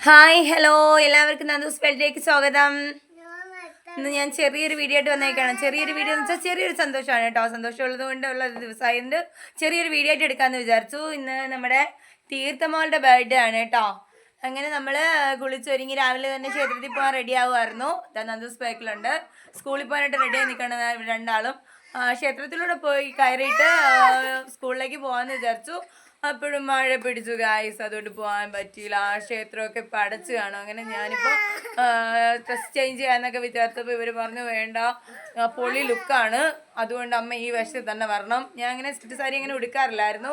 Hi hello എല്ലാവർക്കും നന്ദൂസ് വേൾഡിലേക്ക് സ്വാഗതം. ഇന്ന് ഞാൻ ചെറിയൊരു വീഡിയോ ആയിട്ട് വന്നേക്കാണ്. ചെറിയൊരു വീഡിയോ എന്ന് വെച്ചാൽ ചെറിയൊരു സന്തോഷമാണ് കേട്ടോ. സന്തോഷമുള്ളത് കൊണ്ടുള്ള ഒരു ദിവസമായതുകൊണ്ട് ചെറിയൊരു വീഡിയോ ആയിട്ട് എടുക്കാമെന്ന് വിചാരിച്ചു. ഇന്ന് നമ്മുടെ തീർത്ഥമോളുടെ ബർത്ത്ഡേ ആണ് കേട്ടോ. അങ്ങനെ നമ്മൾ കുളിച്ചൊരുങ്ങി രാവിലെ തന്നെ ക്ഷേത്രത്തിൽ പോകാൻ റെഡി ആവുമായിരുന്നു. നന്ദൂസ് ബാക്കിലുണ്ട്. സ്കൂളിൽ പോകാനായിട്ട് റെഡി ആയി നിൽക്കണം രണ്ടാളും. ക്ഷേത്രത്തിലൂടെ പോയി കയറിയിട്ട് സ്കൂളിലേക്ക് പോകാമെന്ന് വിചാരിച്ചു. അപ്പോഴും മഴ പിടിച്ചു ഗായ്സ്, അതുകൊണ്ട് പോകാൻ പറ്റിയില്ല. ആ ക്ഷേത്രമൊക്കെ ഇപ്പം അടച്ചു കാണും. അങ്ങനെ ഞാനിപ്പോൾ ഡ്രസ് ചേഞ്ച് ചെയ്യാന്നൊക്കെ വിചാരിച്ചപ്പോൾ ഇവർ പറഞ്ഞു വേണ്ട, പൊളി ലുക്കാണ്, അതുകൊണ്ട് അമ്മ ഈ വേഷത്തിൽ തന്നെ വരണം. ഞാൻ അങ്ങനെ സെറ്റ് സാരി അങ്ങനെ ഉടുക്കാറില്ലായിരുന്നു.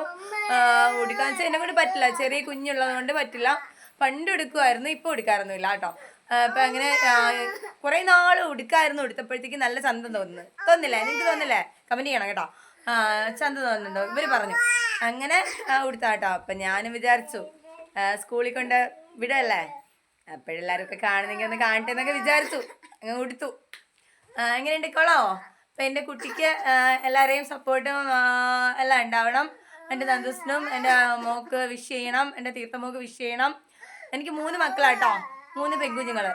ഉടുക്കാന്ന് വെച്ചാൽ എന്നെ കൊണ്ട് പറ്റില്ല, ചെറിയ കുഞ്ഞുള്ളത് കൊണ്ട് പറ്റില്ല. പണ്ട് ഉടുക്കുമായിരുന്നു, ഇപ്പോൾ ഉടുക്കാറൊന്നുമില്ല കേട്ടോ. അപ്പം അങ്ങനെ കുറേ നാൾ ഉടുക്കായിരുന്നു. ഉടുത്തപ്പോഴത്തേക്ക് നല്ല ചന്തം തോന്നില്ലേ? നിങ്ങൾക്ക് തോന്നില്ലേ? കമൻറ്റ് ചെയ്യണം കേട്ടോ. ചന്ത തോന്നുന്നുണ്ടോ? ഇവർ പറഞ്ഞു അങ്ങനെ ഉടുത്താട്ടോ. അപ്പം ഞാനും വിചാരിച്ചു സ്കൂളിൽ കൊണ്ട് വിടല്ലേ, അപ്പോഴെല്ലാവരും ഒക്കെ കാണുന്നെങ്കിൽ ഒന്ന് കാണട്ടെ എന്നൊക്കെ വിചാരിച്ചു. അങ്ങ് ഉടുത്തു. എങ്ങനെ ഉണ്ടിക്കോളോ? അപ്പം എൻ്റെ കുട്ടിക്ക് എല്ലാവരെയും സപ്പോർട്ടും എല്ലാം ഉണ്ടാവണം. എൻ്റെ നന്ദൂസിനും എൻ്റെ മോക്ക് വിഷ് ചെയ്യണം, എൻ്റെ തീർത്ഥമോക്ക് വിഷ് ചെയ്യണം. എനിക്ക് 3 മക്കളാട്ടോ, 3 പെൺകുഞ്ഞുങ്ങൾ.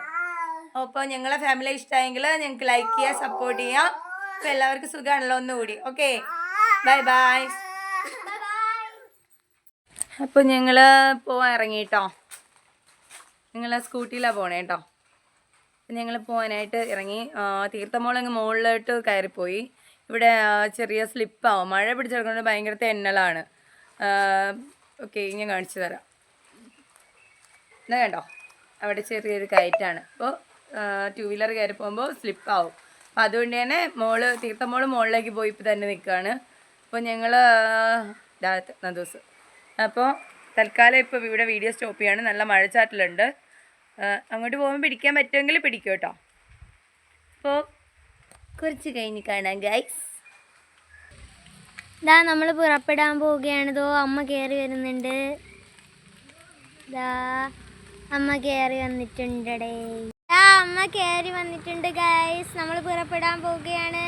അപ്പോൾ ഞങ്ങളെ ഫാമിലി ഇഷ്ടമായെങ്കിൽ ഞങ്ങൾക്ക് ലൈക്ക് ചെയ്യുക, സപ്പോർട്ട് ചെയ്യുക. അപ്പോൾ എല്ലാവർക്കും സുഖമാണല്ലോ ഒന്നുകൂടി. Okay, bye bye. അപ്പോൾ ഞങ്ങൾ പോകാൻ ഇറങ്ങി കേട്ടോ. ഞങ്ങൾ സ്കൂട്ടിയിലാണ് പോണേ കേട്ടോ. അപ്പം ഞങ്ങൾ പോകാനായിട്ട് ഇറങ്ങി. തീർത്ഥമോളങ്ങ് മുകളിലോട്ട് കയറിപ്പോയി. ഇവിടെ ചെറിയ സ്ലിപ്പാവും, മഴ പിടിച്ചെടുക്കുന്നത് ഭയങ്കര തെന്നലാണ്. ഓക്കെ, ഞാൻ കാണിച്ചു തരാം. എന്നാ കണ്ടോ, അവിടെ ചെറിയൊരു കയറ്റാണ്. അപ്പോൾ 2 വീലർ കയറി പോകുമ്പോൾ സ്ലിപ്പാവും. അപ്പോൾ അതുകൊണ്ട് തന്നെ തീർത്ഥമോള് മുകളിലേക്ക് പോയി ഇപ്പോൾ തന്നെ നിൽക്കുകയാണ്. അപ്പോൾ ഞങ്ങൾ നന്ദൂസ്. അപ്പോൾ തൽക്കാലം ഇപ്പോൾ ഇവിടെ വീഡിയോ സ്റ്റോപ്പ് ചെയ്യാണ്. നല്ല മഴച്ചാറ്റിലുണ്ട്. അങ്ങോട്ട് പോകുമ്പോൾ പിടിക്കാൻ പറ്റുമെങ്കിൽ പിടിക്കും കേട്ടോ. അപ്പോൾ കുറച്ച് കഴിഞ്ഞ് കാണാം ഗൈസ്. ഇതാ നമ്മൾ പുറപ്പെടാൻ പോവുകയാണിതോ. അമ്മ കയറി വരുന്നുണ്ട്. അമ്മ കയറി വന്നിട്ടുണ്ടേ. അമ്മ കയറി വന്നിട്ടുണ്ട് ഗൈസ്. നമ്മൾ പുറപ്പെടാൻ പോവുകയാണ്.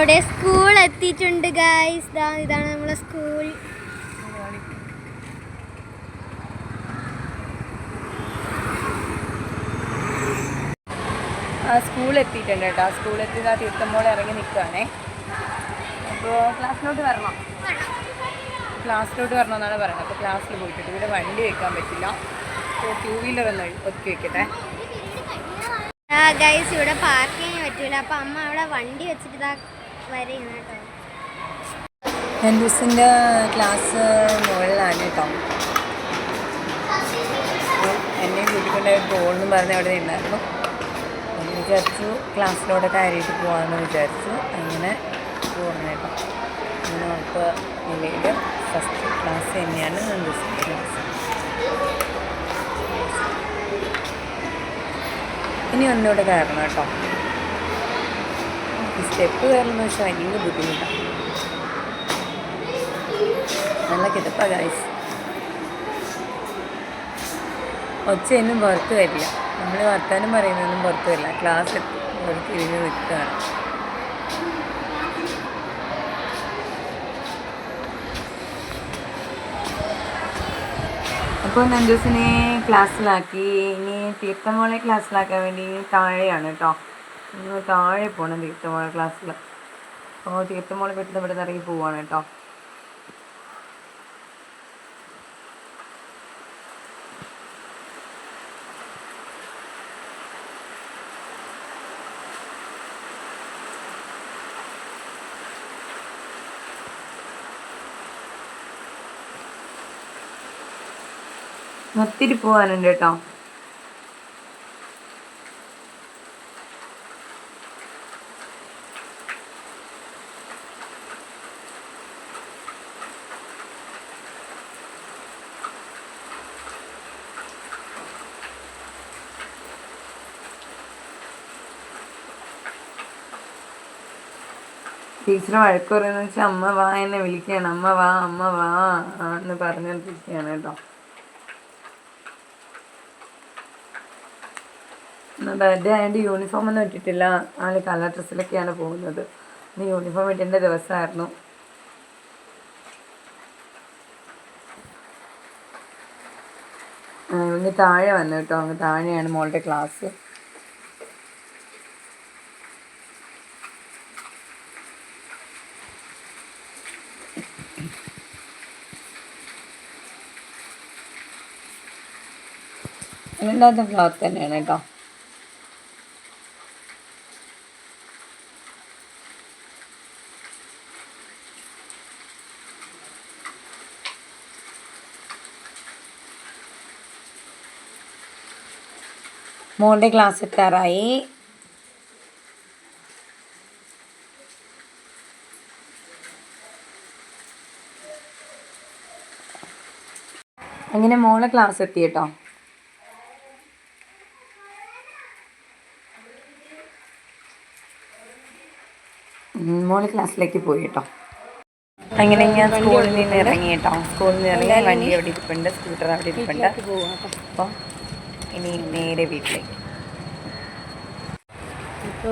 നമ്മുടെ സ്കൂൾ എത്തിയിട്ടുണ്ട് ഗൈസ്. ഇതാണ് നമ്മളെ സ്കൂൾ. സ്കൂൾ എത്തിയിട്ടുണ്ട് കേട്ടോ. സ്കൂൾ എത്തിയതാ തീർത്ഥമോളെ ഇറങ്ങി നിൽക്കുകയാണേ. അപ്പോൾ ക്ലാസ്സിലോട്ട് വരണം എന്നാണ് പറയുന്നത്. അപ്പോൾ ക്ലാസ്സിൽ പോയിട്ടുണ്ട്. ഇവിടെ വണ്ടി വെക്കാൻ പറ്റില്ല. അപ്പോൾ 2 വീലർ ഒന്ന് ഒതുക്കി വെക്കട്ടെ. ഗൈസ് ഇവിടെ പാർക്കിങ് പറ്റൂല. അപ്പം അമ്മ അവിടെ വണ്ടി വെച്ചിട്ട് ഇതാ വരെയാണ് കേട്ടോ. ഹിന്ദുസിൻ്റെ ക്ലാസ് മുകളിലാണ് കേട്ടോ. എന്നെ കൂട്ടിക്കൊണ്ടായിട്ട് പോകുമെന്ന് പറഞ്ഞ് അവിടെ ഉണ്ടായിരുന്നു. അങ്ങനെ വിചാരിച്ചു ക്ലാസ്സിലൂടെ കയറിയിട്ട് പോകാമെന്ന് വിചാരിച്ചു. അങ്ങനെ പോകണം കേട്ടോ. അങ്ങനെ നമുക്ക് നിലയിൽ ഫസ്റ്റ് ക്ലാസ് തന്നെയാണ് ഹിന്ദുസിൻ്റെ ക്ലാസ്. ഇനി ഒന്നുകൂടെ കയറണം കേട്ടോ. ഈ സ്റ്റെപ്പ് കയറുന്ന വെച്ചാൽ വലിയ ബുദ്ധിമുട്ടാണ്. നല്ല കിടപ്പാ ഗൈസ്. ഒച്ചയൊന്നും പുറത്ത് വരില്ല. നമ്മൾ വർത്താനം പറയുന്നതൊന്നും പുറത്ത് വരില്ല. ക്ലാസ് പുറത്ത് ഇരുന്ന് നിൽക്കുകയാണ്. അപ്പോൾ നന്ദൂസിനെ ക്ലാസ്സിലാക്കി. ഇനി തീർത്ഥമോളെ ക്ലാസ്സിലാക്കാൻ വേണ്ടി താഴെയാണ് കേട്ടോ. ഇനി താഴെ പോകണം തീർത്ഥമോളെ ക്ലാസ്സിൽ. അപ്പോൾ തീർത്ഥമോളെ പെട്ടെന്ന് ഇവിടെ നിന്ന് ഇറങ്ങി പോവാണ് കേട്ടോ. ഒത്തിരി പോകാനുണ്ട് കേട്ടോ. ടീച്ചർ വഴക്ക് പറയുന്നത് വെച്ചാൽ അമ്മ വാ എന്നെ വിളിക്കുകയാണ്. അമ്മ വാ എന്ന് പറഞ്ഞുകൊണ്ടിരിക്കുകയാണ് കേട്ടോ. ബർത്ത്ഡേ ആയതുകൊണ്ട് യൂണിഫോം ഒന്നും ഇട്ടിട്ടില്ല. ആൾ കളർ ഡ്രസ്സിലൊക്കെയാണ് പോകുന്നത്. ഇന്ന് യൂണിഫോം ഇടേണ്ട ദിവസമായിരുന്നു. ഇന്ന് താഴെ വന്നു കേട്ടോ. അങ്ങ് താഴെയാണ് മോളുടെ ക്ലാസ്. രണ്ടാമത്തെ ക്ലാസ് തന്നെയാണ് കേട്ടോ. മോളുടെ ക്ലാസ് എത്താറായി. അങ്ങനെ മോളെ ക്ലാസ് എത്തി കേട്ടോ. മോള് ക്ലാസ്സിലേക്ക് പോയി കേട്ടോ. അങ്ങനെ ഞാൻ സ്കൂളിൽ നിന്ന് ഇറങ്ങി കേട്ടോ. സ്കൂളിൽ നിന്ന് ഇറങ്ങി വണ്ടി അവിടെ ഇരിപ്പുണ്ട്, സ്കൂട്ടർ അവിടെ ഇരിപ്പുണ്ട്. അപ്പോൾ ഇനി നേരെ വീട്ടിലേക്ക്.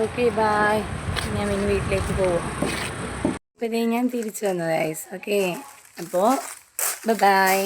Okay bye. ഞാൻ ഇനി വീട്ടിലേക്ക് പോവാം. അപ്പോൾ ഇതേ ഞാൻ തിരിച്ചു വന്നത് ഗൈസ്. ഓക്കെ അപ്പോൾ ബൈ.